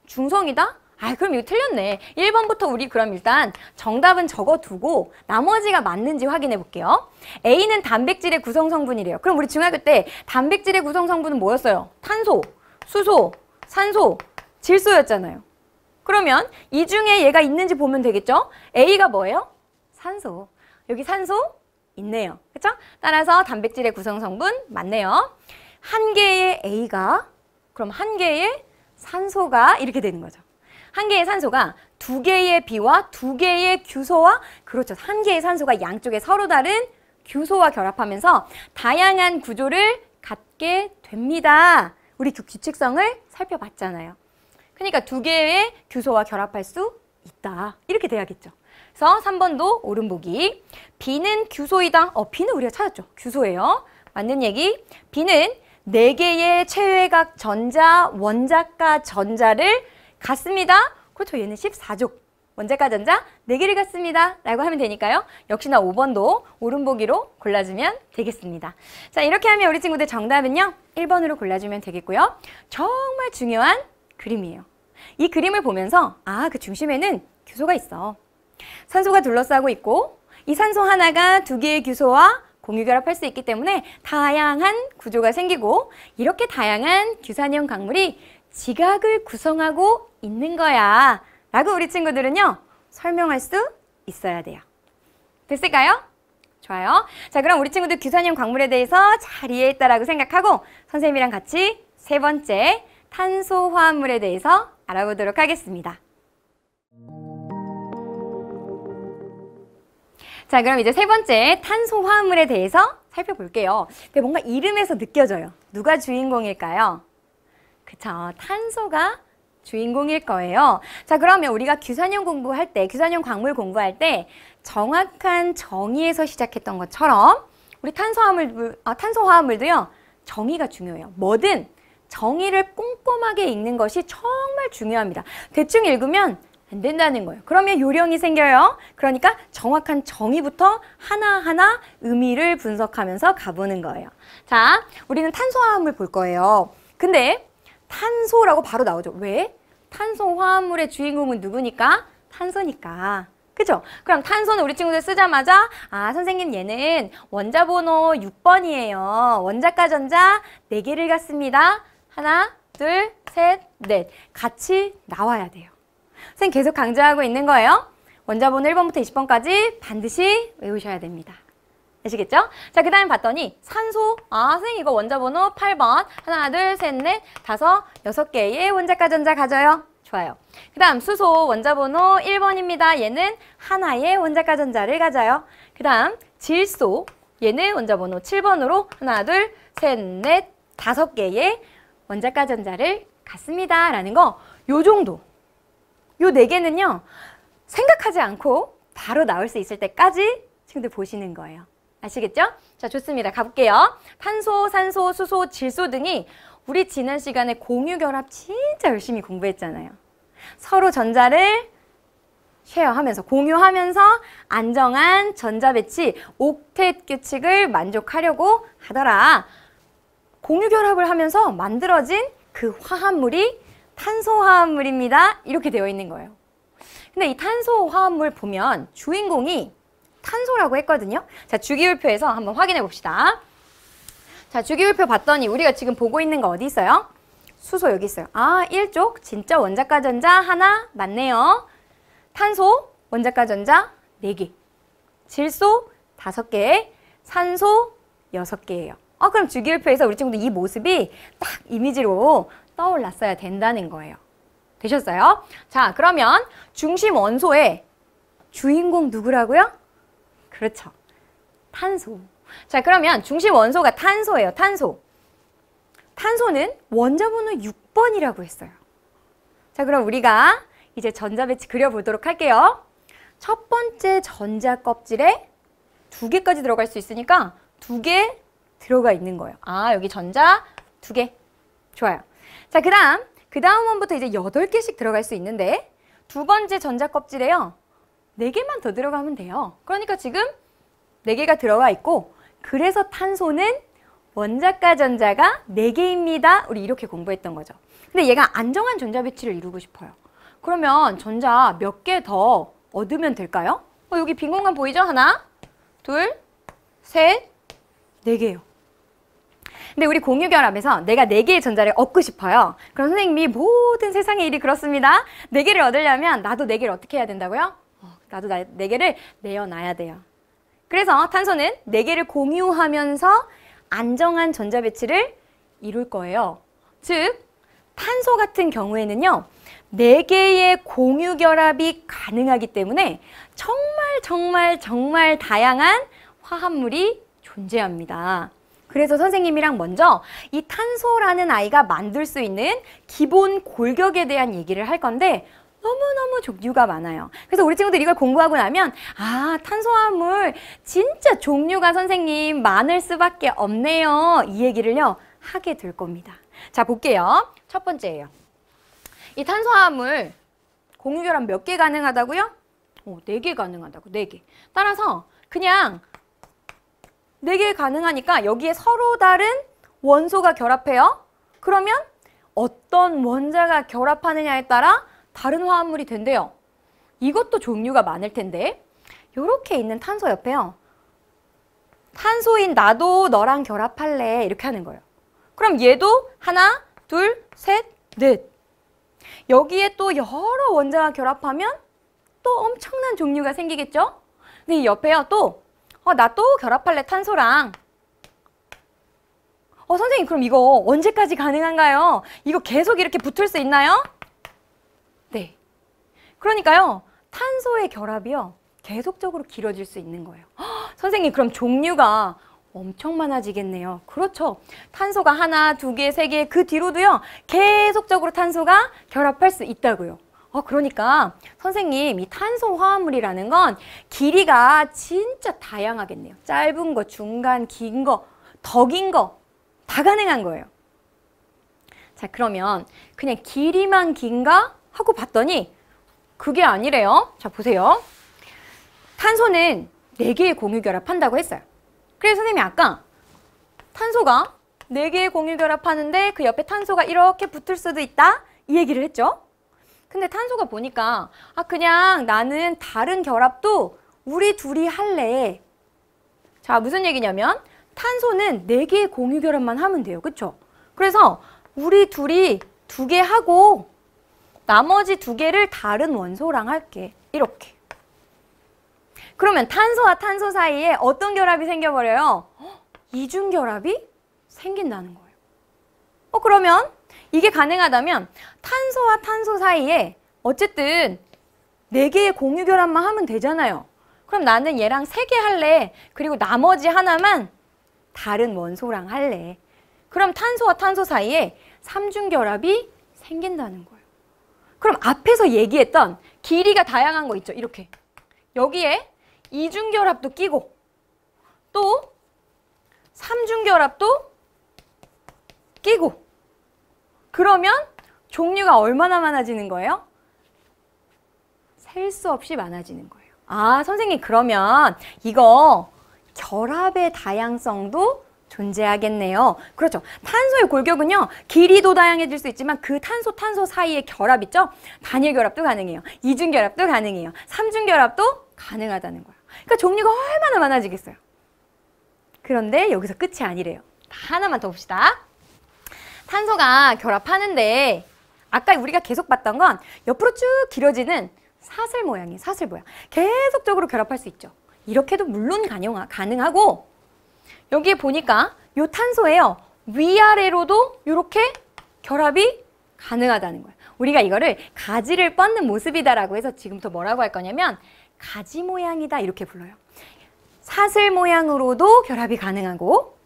중성이다? 아, 그럼 이거 틀렸네. 1번부터 우리 그럼 일단 정답은 적어두고 나머지가 맞는지 확인해 볼게요. A는 단백질의 구성 성분이래요. 그럼 우리 중학교 때 단백질의 구성 성분은 뭐였어요? 탄소, 수소, 산소, 질소였잖아요. 그러면 이 중에 얘가 있는지 보면 되겠죠? A가 뭐예요? 산소. 여기 산소 있네요. 그렇죠? 따라서 단백질의 구성 성분 맞네요. 한 개의 A가, 그럼 한 개의 산소가 이렇게 되는 거죠. 한 개의 산소가 2개의 B와 2개의 규소와, 그렇죠, 한 개의 산소가 양쪽에 서로 다른 규소와 결합하면서 다양한 구조를 갖게 됩니다. 우리 그 규칙성을 살펴봤잖아요. 그러니까 2개의 규소와 결합할 수 있다. 이렇게 돼야겠죠. 그래서 3번도 옳은 보기. B는 규소이다. B는 우리가 찾았죠. 규소예요. 맞는 얘기. B는 4개의 최외각 전자, 원자가 전자를 갖습니다. 그렇죠. 얘는 14족. 원자가 전자 4개를 갖습니다. 라고 하면 되니까요. 역시나 5번도 옳은 보기로 골라주면 되겠습니다. 자, 이렇게 하면 우리 친구들 정답은요. 1번으로 골라주면 되겠고요. 정말 중요한 그림이에요. 이 그림을 보면서 그 중심에는 규소가 있어. 산소가 둘러싸고 있고 이 산소 하나가 2개의 규소와 공유결합할 수 있기 때문에 다양한 구조가 생기고, 이렇게 다양한 규산염 광물이 지각을 구성하고 있는 거야 라고 우리 친구들은요 설명할 수 있어야 돼요. 됐을까요? 좋아요. 자, 그럼 우리 친구들 규산염 광물에 대해서 잘 이해했다라고 생각하고 선생님이랑 같이 3번째 탄소화합물에 대해서 알아보도록 하겠습니다. 자, 그럼 이제 3번째 탄소화합물에 대해서 살펴볼게요. 근데 뭔가 이름에서 느껴져요. 누가 주인공일까요? 그쵸, 탄소가 주인공일 거예요. 자, 그러면 우리가 규산염 공부할 때, 규산염 광물 공부할 때 정확한 정의에서 시작했던 것처럼 우리 탄소화합물도요, 정의가 중요해요. 뭐든 정의를 꼼꼼하게 읽는 것이 정말 중요합니다. 대충 읽으면 안 된다는 거예요. 그러면 요령이 생겨요. 그러니까 정확한 정의부터 하나하나 의미를 분석하면서 가보는 거예요. 자, 우리는 탄소화합물 볼 거예요. 근데 탄소라고 바로 나오죠. 왜? 탄소화합물의 주인공은 누구니까? 탄소니까. 그죠? 그럼 탄소는 우리 친구들 쓰자마자 아, 선생님 얘는 원자번호 6번이에요. 원자가 전자 4개를 갖습니다. 하나, 둘, 셋, 넷. 같이 나와야 돼요. 선생님 계속 강조하고 있는 거예요. 원자번호 1번부터 20번까지 반드시 외우셔야 됩니다. 아시겠죠? 자, 그 다음에 봤더니 산소. 아, 선생님 이거 원자번호 8번. 하나, 둘, 셋, 넷, 다섯, 6개의 원자가 전자 가져요. 좋아요. 그 다음 수소 원자번호 1번입니다. 얘는 하나의 원자가 전자를 가져요. 그 다음 질소. 얘는 원자번호 7번으로 하나, 둘, 셋, 넷, 5개의 원자가 전자를 갖습니다. 라는 거, 요 정도. 요 4개는요, 생각하지 않고 바로 나올 수 있을 때까지 친구들 보시는 거예요. 아시겠죠? 자, 좋습니다. 가볼게요. 탄소, 산소, 수소, 질소 등이 우리 지난 시간에 공유결합 진짜 열심히 공부했잖아요. 서로 전자를 쉐어하면서, 공유하면서 안정한 전자 배치, 옥텟 규칙을 만족하려고 하더라. 공유결합을 하면서 만들어진 그 화합물이 탄소화합물입니다. 이렇게 되어 있는 거예요. 근데 이 탄소화합물 보면 주인공이 탄소라고 했거든요. 자, 주기율표에서 한번 확인해 봅시다. 자, 주기율표 봤더니 우리가 지금 보고 있는 거 어디 있어요? 수소 여기 있어요. 아, 1쪽 진짜 원자가 전자 하나 맞네요. 탄소 원자가 전자 4개. 질소 5개. 산소 6개예요. 그럼 주기율표에서 우리 친구들 이 모습이 딱 이미지로 떠올랐어야 된다는 거예요. 되셨어요? 자, 그러면 중심 원소의 주인공 누구라고요? 그렇죠. 탄소. 자, 그러면 중심 원소가 탄소예요. 탄소. 탄소는 원자번호 6번이라고 했어요. 자, 그럼 우리가 이제 전자 배치 그려보도록 할게요. 첫 번째 전자 껍질에 2개까지 들어갈 수 있으니까 2개 들어가 있는 거예요. 아, 여기 전자 2개. 좋아요. 자, 그 다음 원부터 이제 8개씩 들어갈 수 있는데 두 번째 전자 껍질에요. 4개만 더 들어가면 돼요. 그러니까 지금 4개가 들어가 있고, 그래서 탄소는 원자가 전자가 4개입니다. 우리 이렇게 공부했던 거죠. 근데 얘가 안정한 전자 배치를 이루고 싶어요. 그러면 전자 몇 개 더 얻으면 될까요? 여기 빈 공간 보이죠? 하나, 둘, 셋, 4개요. 근데 우리 공유결합에서 내가 4개의 전자를 얻고 싶어요. 그럼 선생님이 모든 세상의 일이 그렇습니다. 4개를 얻으려면 나도 4개를 어떻게 해야 된다고요? 나도 4개를 내어놔야 돼요. 그래서 탄소는 4개를 공유하면서 안정한 전자 배치를 이룰 거예요. 즉, 탄소 같은 경우에는요, 4개의 공유 결합이 가능하기 때문에 정말 다양한 화합물이 존재합니다. 그래서 선생님이랑 먼저 이 탄소라는 아이가 만들 수 있는 기본 골격에 대한 얘기를 할 건데 너무너무 종류가 많아요. 그래서 우리 친구들 이걸 공부하고 나면 아, 탄소화합물 진짜 종류가 선생님 많을 수밖에 없네요. 이 얘기를요 하게 될 겁니다. 자, 볼게요. 첫 번째예요. 이 탄소화합물 공유결합 몇 개 가능하다고요? 4개 가능하다고. 4개. 따라서 그냥 4개 가능하니까 여기에 서로 다른 원소가 결합해요. 그러면 어떤 원자가 결합하느냐에 따라 다른 화합물이 된대요. 이것도 종류가 많을 텐데 이렇게 있는 탄소 옆에요. 탄소인 나도 너랑 결합할래 이렇게 하는 거예요. 그럼 얘도 하나, 둘, 셋, 넷. 여기에 또 여러 원자가 결합하면 또 엄청난 종류가 생기겠죠? 근데 이 옆에요 또 나 또 결합할래 탄소랑. 선생님 그럼 이거 언제까지 가능한가요? 이거 계속 이렇게 붙을 수 있나요? 네. 그러니까요 탄소의 결합이요 계속적으로 길어질 수 있는 거예요. 선생님 그럼 종류가 엄청 많아지겠네요. 그렇죠. 탄소가 하나, 2개, 3개 그 뒤로도요 계속적으로 탄소가 결합할 수 있다고요. 그러니까 선생님 이 탄소 화합물이라는 건 길이가 진짜 다양하겠네요. 짧은 거, 중간, 긴 거, 더 긴 거 다 가능한 거예요. 자, 그러면 그냥 길이만 긴가 하고 봤더니 그게 아니래요. 자, 보세요. 탄소는 4개의 공유결합한다고 했어요. 그래서 선생님이 아까 탄소가 4개의 공유결합하는데 그 옆에 탄소가 이렇게 붙을 수도 있다? 이 얘기를 했죠. 근데 탄소가 보니까 그냥 나는 다른 결합도 우리 둘이 할래. 자, 무슨 얘기냐면 탄소는 4개의 공유결합만 하면 돼요. 그쵸? 그래서 우리 둘이 2개 하고 나머지 2개를 다른 원소랑 할게. 이렇게. 그러면 탄소와 탄소 사이에 어떤 결합이 생겨버려요? 이중결합이 생긴다는 거예요. 그러면 이게 가능하다면 탄소와 탄소 사이에 어쨌든 4개의 공유결합만 하면 되잖아요. 그럼 나는 얘랑 3개 할래. 그리고 나머지 하나만 다른 원소랑 할래. 그럼 탄소와 탄소 사이에 3중결합이 생긴다는 거예요. 그럼 앞에서 얘기했던 길이가 다양한 거 있죠. 이렇게. 여기에 2중결합도 끼고 또 3중결합도 끼고 그러면 종류가 얼마나 많아지는 거예요? 셀 수 없이 많아지는 거예요. 선생님 그러면 이거 결합의 다양성도 존재하겠네요. 그렇죠. 탄소의 골격은요. 길이도 다양해질 수 있지만 그 탄소 사이의 결합 있죠? 단일 결합도 가능해요. 이중 결합도 가능해요. 삼중 결합도 가능하다는 거예요. 그러니까 종류가 얼마나 많아지겠어요. 그런데 여기서 끝이 아니래요. 하나만 더 봅시다. 탄소가 결합하는데 아까 우리가 계속 봤던 건 옆으로 쭉 길어지는 사슬 모양이에요. 사슬 모양. 계속적으로 결합할 수 있죠. 이렇게도 물론 가능하고 여기에 보니까 요 탄소예요. 위아래로도 이렇게 결합이 가능하다는 거예요. 우리가 이거를 가지를 뻗는 모습이다라고 해서 지금부터 뭐라고 할 거냐면 가지 모양이다 이렇게 불러요. 사슬 모양으로도 결합이 가능하고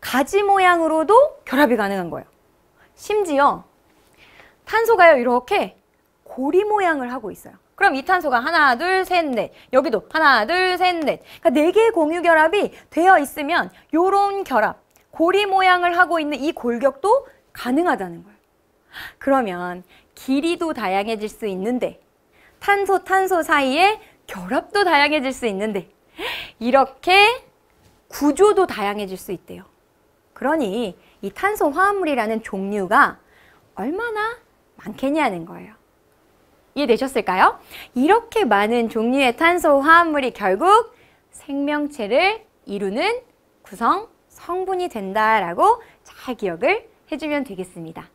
가지 모양으로도 결합이 가능한 거예요. 심지어 탄소가요 이렇게 고리 모양을 하고 있어요. 그럼 이 탄소가 하나, 둘, 셋, 넷. 여기도 하나, 둘, 셋, 넷. 그러니까 4개의 공유 결합이 되어 있으면 요런 결합, 고리 모양을 하고 있는 이 골격도 가능하다는 거예요. 그러면 길이도 다양해질 수 있는데 탄소 사이에 결합도 다양해질 수 있는데 이렇게 구조도 다양해질 수 있대요. 그러니 이 탄소 화합물이라는 종류가 얼마나 많겠냐는 거예요. 이해되셨을까요? 이렇게 많은 종류의 탄소 화합물이 결국 생명체를 이루는 구성 성분이 된다라고 잘 기억을 해주면 되겠습니다.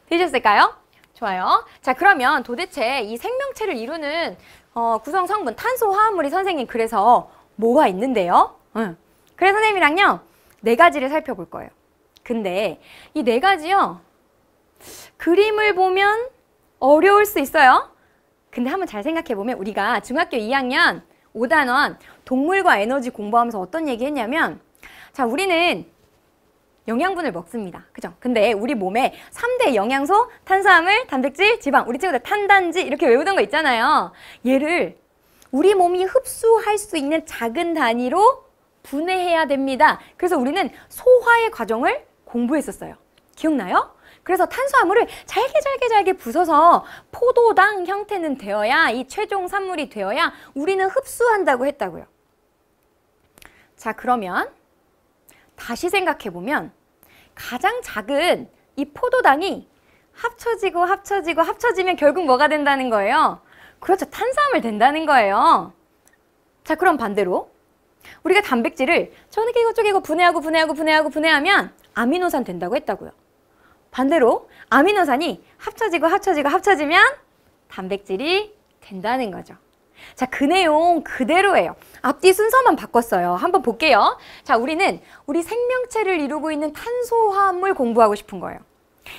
되셨을까요? 좋아요. 자, 그러면 도대체 이 생명체를 이루는 구성 성분 탄소 화합물이 선생님 그래서 뭐가 있는데요? 그래서 선생님이랑요 4가지를 살펴볼 거예요. 근데 이 4가지요 그림을 보면 어려울 수 있어요. 근데 한번 잘 생각해보면 우리가 중학교 2학년 5단원 동물과 에너지 공부하면서 어떤 얘기 했냐면 자, 우리는 영양분을 먹습니다. 그죠? 근데 우리 몸에 3대 영양소, 탄수화물, 단백질, 지방, 우리 친구들 탄단지 이렇게 외우던 거 있잖아요. 얘를 우리 몸이 흡수할 수 있는 작은 단위로 분해해야 됩니다. 그래서 우리는 소화의 과정을 공부했었어요. 기억나요? 그래서 탄수화물을 잘게 부숴서 포도당 형태는 되어야 이 최종 산물이 되어야 우리는 흡수한다고 했다고요. 자, 그러면 다시 생각해보면 가장 작은 이 포도당이 합쳐지면 결국 뭐가 된다는 거예요? 그렇죠. 탄수화물 된다는 거예요. 자, 그럼 반대로 우리가 단백질을 저기고 분해하면 아미노산 된다고 했다고요. 반대로 아미노산이 합쳐지면 단백질이 된다는 거죠. 자, 그 내용 그대로예요. 앞뒤 순서만 바꿨어요. 한번 볼게요. 자, 우리는 우리 생명체를 이루고 있는 탄소화합물 공부하고 싶은 거예요.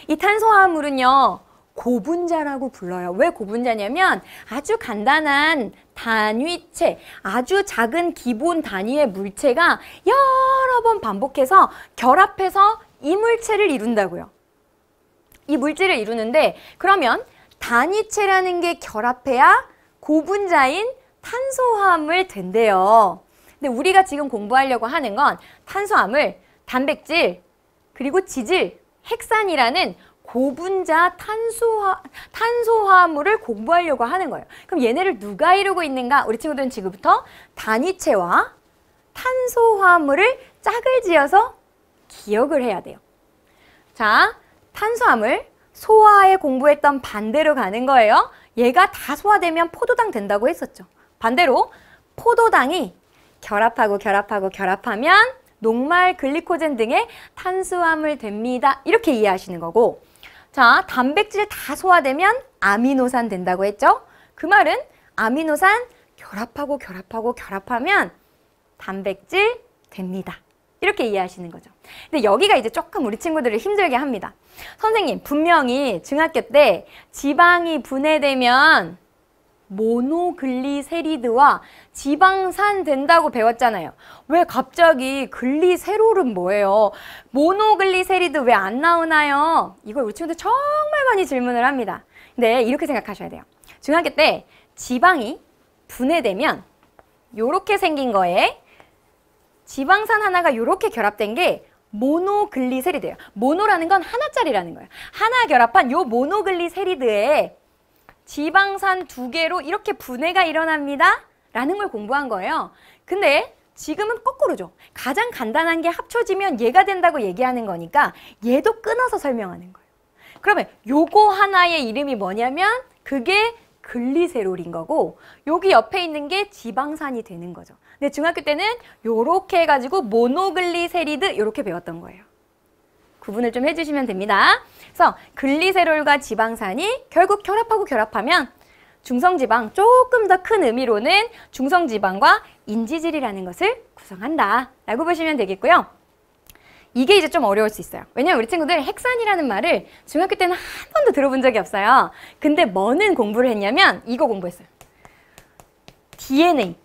이 탄소화합물은요 고분자라고 불러요. 왜 고분자냐면 아주 간단한 단위체, 아주 작은 기본 단위의 물체가 여러 번 반복해서 결합해서 이물체를 이룬다고요. 이 물질을 이루는데 그러면 단위체라는 게 결합해야 고분자인 탄소화합물 된대요. 근데 우리가 지금 공부하려고 하는 건 탄수화물, 단백질, 그리고 지질, 핵산이라는 고분자 탄소화물을 공부하려고 하는 거예요. 그럼 얘네를 누가 이루고 있는가? 우리 친구들은 지금부터 단위체와 탄소화물을 짝을 지어서 기억을 해야 돼요. 자, 탄수화물 소화에 공부했던 반대로 가는 거예요. 얘가 다 소화되면 포도당 된다고 했었죠. 반대로 포도당이 결합하면 녹말, 글리코젠 등의 탄수화물 됩니다. 이렇게 이해하시는 거고, 자, 단백질 다 소화되면 아미노산 된다고 했죠. 그 말은 아미노산 결합하면 단백질 됩니다. 이렇게 이해하시는 거죠. 근데 여기가 이제 조금 우리 친구들을 힘들게 합니다. 선생님, 분명히 중학교 때 지방이 분해되면 모노글리세리드와 지방산 된다고 배웠잖아요. 왜 갑자기 글리세롤은 뭐예요? 모노글리세리드 왜 안 나오나요? 이걸 우리 친구들 정말 많이 질문을 합니다. 근데 이렇게 생각하셔야 돼요. 중학교 때 지방이 분해되면 요렇게 생긴 거에 지방산 하나가 요렇게 결합된 게 모노글리세리드예요. 모노라는 건 하나짜리라는 거예요. 하나 결합한 요 모노글리세리드에 지방산 2개로 이렇게 분해가 일어납니다. 라는 걸 공부한 거예요. 근데 지금은 거꾸로죠. 가장 간단한 게 합쳐지면 얘가 된다고 얘기하는 거니까 얘도 끊어서 설명하는 거예요. 그러면 요거 하나의 이름이 뭐냐면 그게 글리세롤인 거고 여기 옆에 있는 게 지방산이 되는 거죠. 근데 중학교 때는 요렇게 해가지고 모노글리세리드 요렇게 배웠던 거예요. 구분을 좀 해주시면 됩니다. 그래서 글리세롤과 지방산이 결국 결합하면 중성지방, 조금 더 큰 의미로는 중성지방과 인지질이라는 것을 구성한다 라고 보시면 되겠고요. 이게 이제 좀 어려울 수 있어요. 왜냐면 우리 친구들 핵산이라는 말을 중학교 때는 한 번도 들어본 적이 없어요. 근데 뭐는 공부를 했냐면 이거 공부했어요. DNA.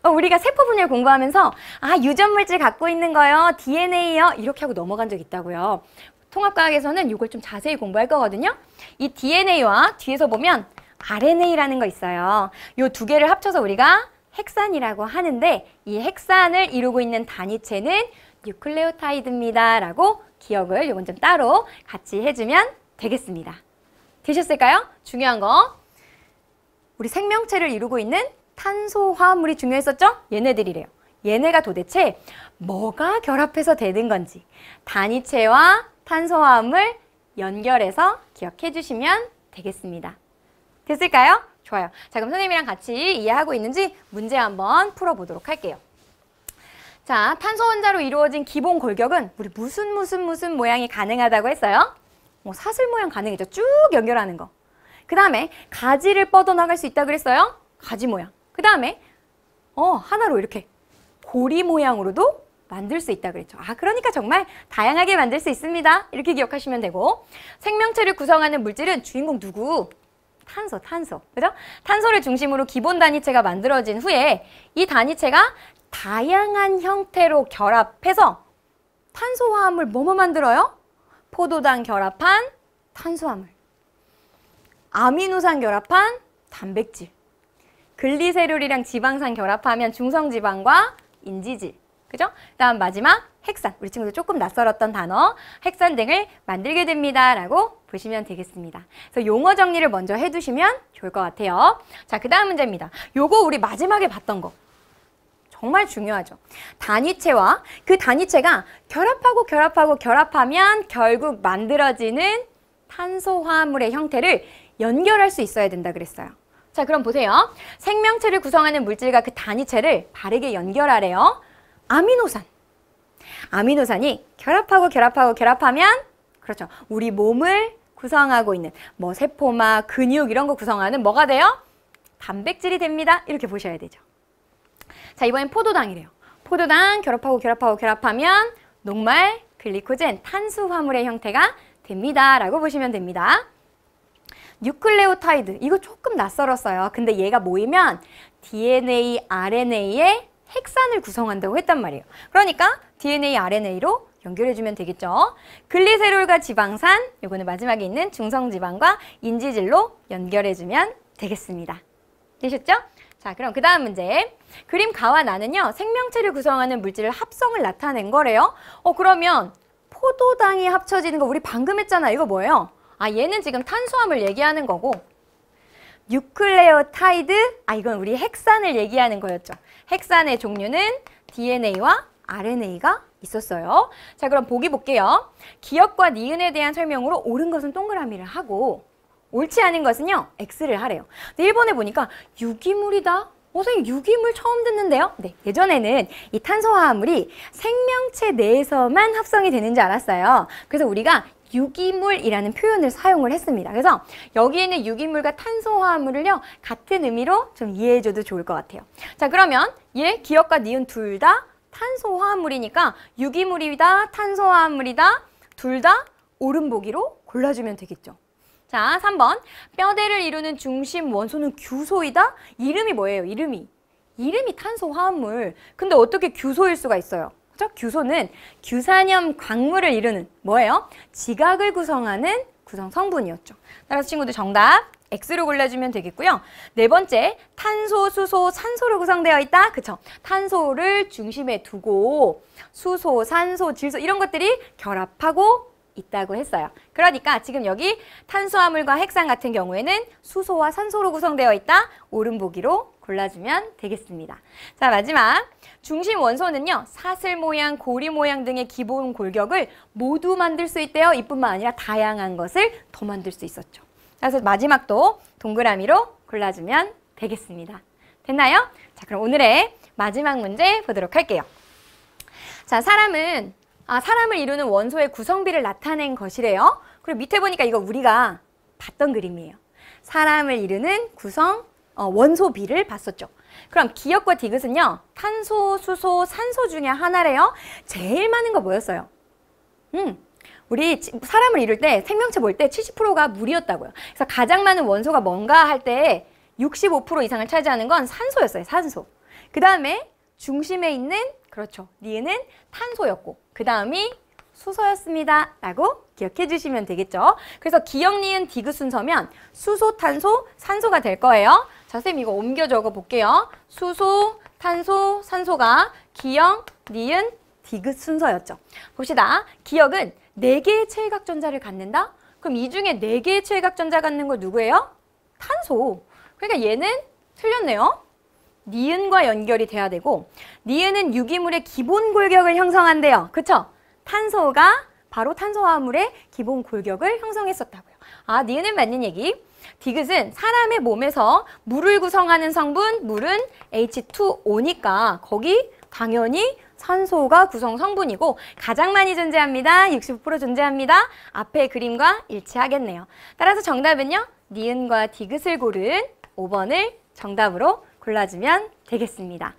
우리가 세포분열 공부하면서 유전물질 갖고 있는 거요. DNA요. 이렇게 하고 넘어간 적 있다고요. 통합과학에서는 이걸 좀 자세히 공부할 거거든요. 이 DNA와 뒤에서 보면 RNA라는 거 있어요. 이 2개를 합쳐서 우리가 핵산이라고 하는데 이 핵산을 이루고 있는 단위체는 뉴클레오타이드입니다. 라고 기억을 이건 좀 따로 같이 해주면 되겠습니다. 되셨을까요? 중요한 거. 우리 생명체를 이루고 있는 탄소화물이 중요했었죠? 얘네들이래요. 얘네가 도대체 뭐가 결합해서 되는 건지 단위체와 탄소화물 연결해서 기억해 주시면 되겠습니다. 됐을까요? 좋아요. 자, 그럼 선생님이랑 같이 이해하고 있는지 문제 한번 풀어보도록 할게요. 자, 탄소 원자로 이루어진 기본 골격은 우리 무슨 모양이 가능하다고 했어요? 사슬 모양 가능했죠. 쭉 연결하는 거. 그 다음에 가지를 뻗어나갈 수 있다고 그랬어요? 가지 모양. 그 다음에 하나로 이렇게 고리 모양으로도 만들 수 있다고 그랬죠. 그러니까 정말 다양하게 만들 수 있습니다. 이렇게 기억하시면 되고 생명체를 구성하는 물질은 주인공 누구? 탄소. 그죠? 탄소를 중심으로 기본 단위체가 만들어진 후에 이 단위체가 다양한 형태로 결합해서 탄소화합물 뭐뭐 만들어요? 포도당 결합한 탄수화물, 아미노산 결합한 단백질, 글리세롤이랑 지방산 결합하면 중성지방과 인지질, 그죠? 다음 마지막 핵산, 우리 친구들 조금 낯설었던 단어 핵산 등을 만들게 됩니다 라고 보시면 되겠습니다. 그래서 용어 정리를 먼저 해두시면 좋을 것 같아요. 자, 그 다음 문제입니다. 요거 우리 마지막에 봤던 거 정말 중요하죠. 단위체와 그 단위체가 결합하면 결국 만들어지는 탄소화합물의 형태를 연결할 수 있어야 된다 그랬어요. 자, 그럼 보세요. 생명체를 구성하는 물질과 그 단위체를 바르게 연결하래요. 아미노산이 결합하면 그렇죠. 우리 몸을 구성하고 있는 뭐 세포막, 근육 이런 거 구성하는 뭐가 돼요? 단백질이 됩니다. 이렇게 보셔야 되죠. 자, 이번엔 포도당이래요. 포도당 결합하면 녹말, 글리코젠, 탄수화물의 형태가 됩니다. 라고 보시면 됩니다. 뉴클레오타이드, 이거 조금 낯설었어요. 근데 얘가 모이면 DNA, RNA의 핵산을 구성한다고 했단 말이에요. 그러니까 DNA, RNA로 연결해주면 되겠죠. 글리세롤과 지방산, 요거는 마지막에 있는 중성지방과 인지질로 연결해주면 되겠습니다. 되셨죠? 자, 그럼 그 다음 문제. 그림 가와 나는요, 생명체를 구성하는 물질을 합성을 나타낸 거래요. 그러면 포도당이 합쳐지는 거 우리 방금 했잖아. 이거 뭐예요? 아, 얘는 지금 탄수화물 얘기하는 거고, 뉴클레오타이드, 이건 우리 핵산을 얘기하는 거였죠. 핵산의 종류는 DNA와 RNA가 있었어요. 자, 그럼 보기 볼게요. 기억과 니은에 대한 설명으로 옳은 것은 동그라미를 하고 옳지 않은 것은요, X를 하래요. 근데 1번에 보니까 유기물이다. 선생님, 유기물 처음 듣는데요? 네, 예전에는 이 탄소화합물이 생명체 내에서만 합성이 되는 줄 알았어요. 그래서 우리가 유기물이라는 표현을 사용을 했습니다. 그래서 여기 있는 유기물과 탄소화합물을요, 같은 의미로 좀 이해해줘도 좋을 것 같아요. 자, 그러면 얘 기억과 니은 둘 다 탄소화합물이니까 유기물이다, 탄소화합물이다, 둘 다 옳은 보기로 골라주면 되겠죠. 자, 3번. 뼈대를 이루는 중심 원소는 규소이다? 이름이 뭐예요? 이름이 탄소화합물. 근데 어떻게 규소일 수가 있어요? 그죠? 규소는 규산염 광물을 이루는 뭐예요? 지각을 구성하는 구성 성분이었죠. 따라서 친구들 정답 X로 골라주면 되겠고요. 네 번째, 탄소, 수소, 산소로 구성되어 있다. 그쵸? 탄소를 중심에 두고 수소, 산소, 질소 이런 것들이 결합하고 있다고 했어요. 그러니까 지금 여기 탄수화물과 핵산 같은 경우에는 수소와 산소로 구성되어 있다. 옳은 보기로 골라주면 되겠습니다. 자, 마지막. 중심 원소는요, 사슬 모양, 고리 모양 등의 기본 골격을 모두 만들 수 있대요. 이뿐만 아니라 다양한 것을 더 만들 수 있었죠. 그래서 마지막도 동그라미로 골라주면 되겠습니다. 됐나요? 자, 그럼 오늘의 마지막 문제 보도록 할게요. 자, 사람을 이루는 원소의 구성비를 나타낸 것이래요. 그리고 밑에 보니까 이거 우리가 봤던 그림이에요. 사람을 이루는 원소비를 봤었죠. 그럼 기역과 디귿은요, 탄소, 수소, 산소 중에 하나래요. 제일 많은 거 뭐였어요? 우리 사람을 이룰 때, 생명체 볼 때 70%가 물이었다고요. 그래서 가장 많은 원소가 뭔가 할 때 65% 이상을 차지하는 건 산소였어요. 산소. 그 다음에 중심에 있는, 그렇죠, 니은은 탄소였고, 그 다음이 수소였습니다. 라고 기억해 주시면 되겠죠. 그래서 기역, 니은, 디귿 순서면 수소, 탄소, 산소가 될 거예요. 자, 선생님 이거 옮겨 적어 볼게요. 수소, 탄소, 산소가 기역, 니은, 디귿 순서였죠. 봅시다. 기역은 4개의 체외각전자를 갖는다? 그럼 이 중에 4개의 체외각전자 갖는 거 누구예요? 탄소. 그러니까 얘는 틀렸네요. 니은과 연결이 돼야 되고, 니은은 유기물의 기본 골격을 형성한대요. 그쵸? 탄소가 바로 탄소화합물의 기본 골격을 형성했었다고요. 아, 니은은 맞는 얘기. 디귿은 사람의 몸에서 물을 구성하는 성분, 물은 H2O니까 거기 당연히 산소가 구성 성분이고 가장 많이 존재합니다. 65% 존재합니다. 앞에 그림과 일치하겠네요. 따라서 정답은요, 니은과 디귿을 고른 5번을 정답으로 골라주면 되겠습니다.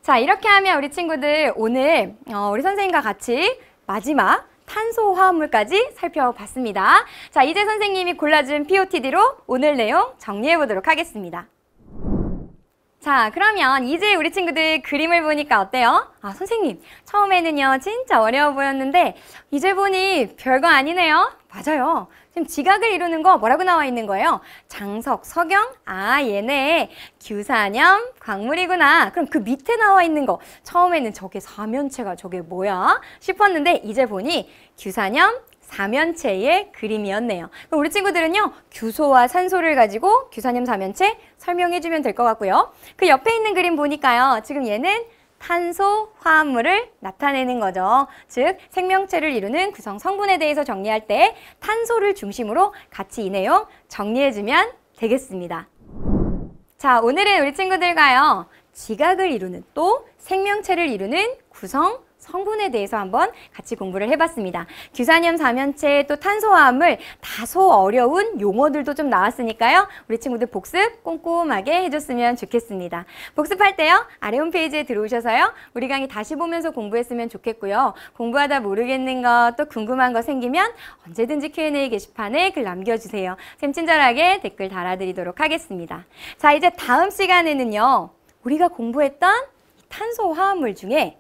자, 이렇게 하면 우리 친구들 오늘 우리 선생님과 같이 마지막 탄소화합물까지 살펴봤습니다. 자, 이제 선생님이 골라준 POTD로 오늘 내용 정리해 보도록 하겠습니다. 자, 그러면 이제 우리 친구들 그림을 보니까 어때요? 아, 선생님, 처음에는요, 진짜 어려워 보였는데 이제 보니 별거 아니네요. 맞아요. 지금 지각을 이루는 거 뭐라고 나와 있는 거예요? 장석, 석영? 아, 얘네 규산염 광물이구나. 그럼 그 밑에 나와 있는 거 처음에는 저게 사면체가 저게 뭐야? 싶었는데 이제 보니 규산염 사면체의 그림이었네요. 그럼 우리 친구들은요, 규소와 산소를 가지고 규산염 사면체 설명해주면 될 것 같고요. 그 옆에 있는 그림 보니까요, 지금 얘는 탄소 화합물을 나타내는 거죠. 즉, 생명체를 이루는 구성 성분에 대해서 정리할 때 탄소를 중심으로 같이 이 내용 정리해주면 되겠습니다. 자, 오늘은 우리 친구들과요, 지각을 이루는 또 생명체를 이루는 구성 성분에 대해서 한번 같이 공부를 해봤습니다. 규산염 사면체 또 탄소화합물 다소 어려운 용어들도 좀 나왔으니까요. 우리 친구들 복습 꼼꼼하게 해줬으면 좋겠습니다. 복습할 때요, 아래 홈페이지에 들어오셔서요, 우리 강의 다시 보면서 공부했으면 좋겠고요. 공부하다 모르겠는 거 또 궁금한 거 생기면 언제든지 Q&A 게시판에 글 남겨주세요. 쌤 친절하게 댓글 달아드리도록 하겠습니다. 자, 이제 다음 시간에는요, 우리가 공부했던 탄소화합물 중에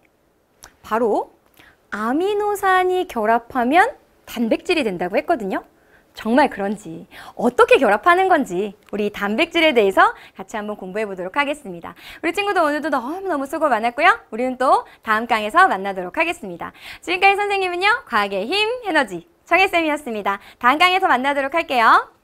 바로 아미노산이 결합하면 단백질이 된다고 했거든요. 정말 그런지, 어떻게 결합하는 건지 우리 단백질에 대해서 같이 한번 공부해 보도록 하겠습니다. 우리 친구들 오늘도 너무너무 수고 많았고요. 우리는 또 다음 강에서 만나도록 하겠습니다. 지금까지 선생님은요, 과학의 힘, 에너지 정혜쌤이었습니다. 다음 강에서 만나도록 할게요.